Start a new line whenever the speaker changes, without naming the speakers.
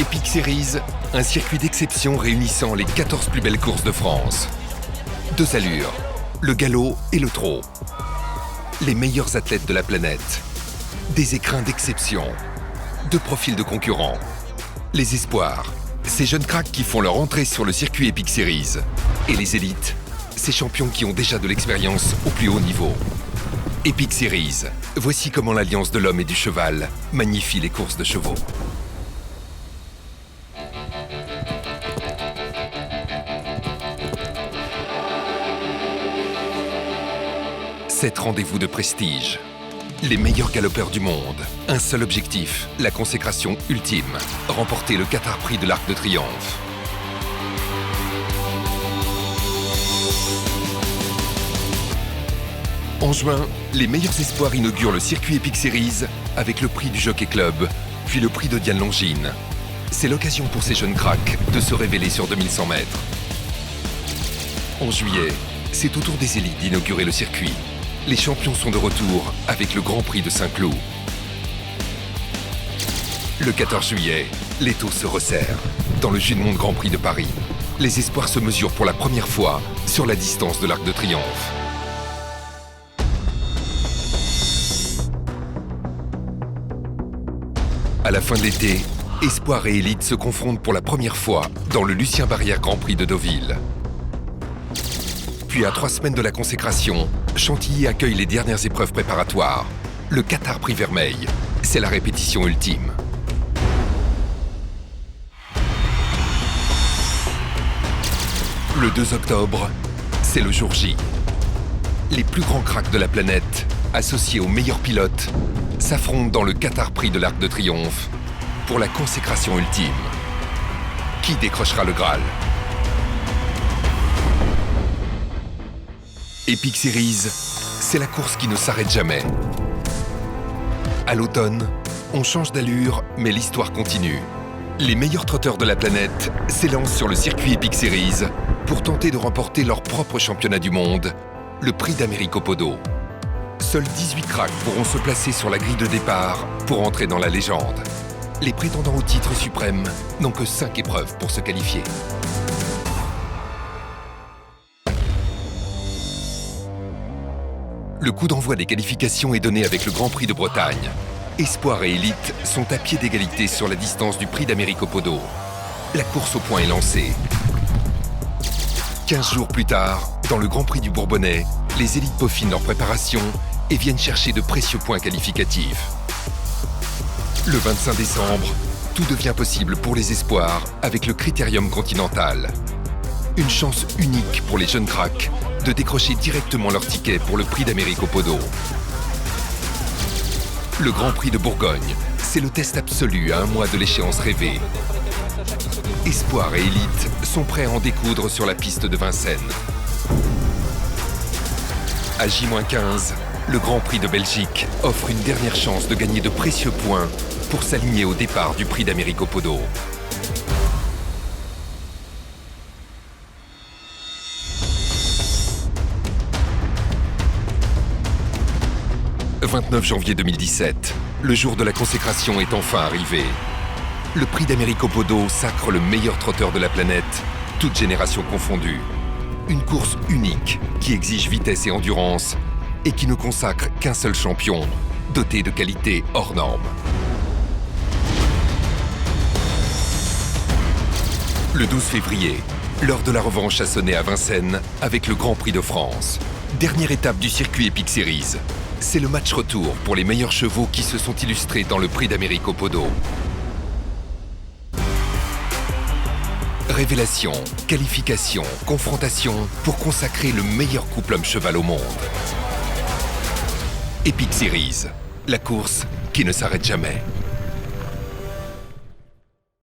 Epic Series, un circuit d'exception réunissant les 14 plus belles courses de France. Deux allures, le galop et le trot. Les meilleurs athlètes de la planète. Des écrins d'exception. Deux profils de concurrents. Les espoirs, ces jeunes cracks qui font leur entrée sur le circuit Epic Series. Et les élites, ces champions qui ont déjà de l'expérience au plus haut niveau. Epic Series, voici comment l'alliance de l'homme et du cheval magnifie les courses de chevaux. Sept rendez-vous de prestige. Les meilleurs galopeurs du monde. Un seul objectif, la consécration ultime. Remporter le Qatar Prix de l'Arc de Triomphe. En juin, les meilleurs espoirs inaugurent le circuit Epic Series avec le prix du Jockey Club, puis le prix de Diane Longines. C'est l'occasion pour ces jeunes cracks de se révéler sur 2100 mètres. En juillet, c'est au tour des élites d'inaugurer le circuit. Les champions sont de retour avec le Grand Prix de Saint-Cloud. Le 14 juillet, l'étau se resserre. Dans le Jules Monde Grand Prix de Paris, les espoirs se mesurent pour la première fois sur la distance de l'Arc de Triomphe. À la fin de l'été, espoirs et élites se confrontent pour la première fois dans le Lucien Barrière Grand Prix de Deauville. Puis à 3 semaines de la consécration, Chantilly accueille les dernières épreuves préparatoires. Le Qatar Prix Vermeil, c'est la répétition ultime. Le 2 octobre, c'est le jour J. Les plus grands cracks de la planète, associés aux meilleurs pilotes, s'affrontent dans le Qatar Prix de l'Arc de Triomphe pour la consécration ultime. Qui décrochera le Graal ? Epic Series, c'est la course qui ne s'arrête jamais. À l'automne, on change d'allure, mais l'histoire continue. Les meilleurs trotteurs de la planète s'élancent sur le circuit Epic Series pour tenter de remporter leur propre championnat du monde, le Prix d'Amérique au Podo. Seuls 18 cracks pourront se placer sur la grille de départ pour entrer dans la légende. Les prétendants au titre suprême n'ont que 5 épreuves pour se qualifier. Le coup d'envoi des qualifications est donné avec le Grand Prix de Bretagne. Espoir et élite sont à pied d'égalité sur la distance du Prix d'Amérique au Podo. La course au point est lancée. 15 jours plus tard, dans le Grand Prix du Bourbonnais, les élites peaufinent leur préparation et viennent chercher de précieux points qualificatifs. Le 25 décembre, tout devient possible pour les espoirs avec le Critérium Continental. Une chance unique pour les jeunes cracks de décrocher directement leur ticket pour le Prix d'Amérique au Podo. Le Grand Prix de Bourgogne, c'est le test absolu à un mois de l'échéance rêvée. Espoir et élite sont prêts à en découdre sur la piste de Vincennes. À J-15, le Grand Prix de Belgique offre une dernière chance de gagner de précieux points pour s'aligner au départ du Prix d'Amérique au Podo. Le 29 janvier 2017, le jour de la consécration est enfin arrivé. Le Prix d'Amérique au Podo sacre le meilleur trotteur de la planète, toutes générations confondues. Une course unique qui exige vitesse et endurance et qui ne consacre qu'un seul champion, doté de qualités hors normes. Le 12 février, l'heure de la revanche a sonné à Vincennes avec le Grand Prix de France. Dernière étape du circuit Epic Series. C'est le match retour pour les meilleurs chevaux qui se sont illustrés dans le Prix d'Amérique au Podo. Révélation, qualification, confrontation pour consacrer le meilleur couple homme-cheval au monde. Epic Series, la course qui ne s'arrête jamais.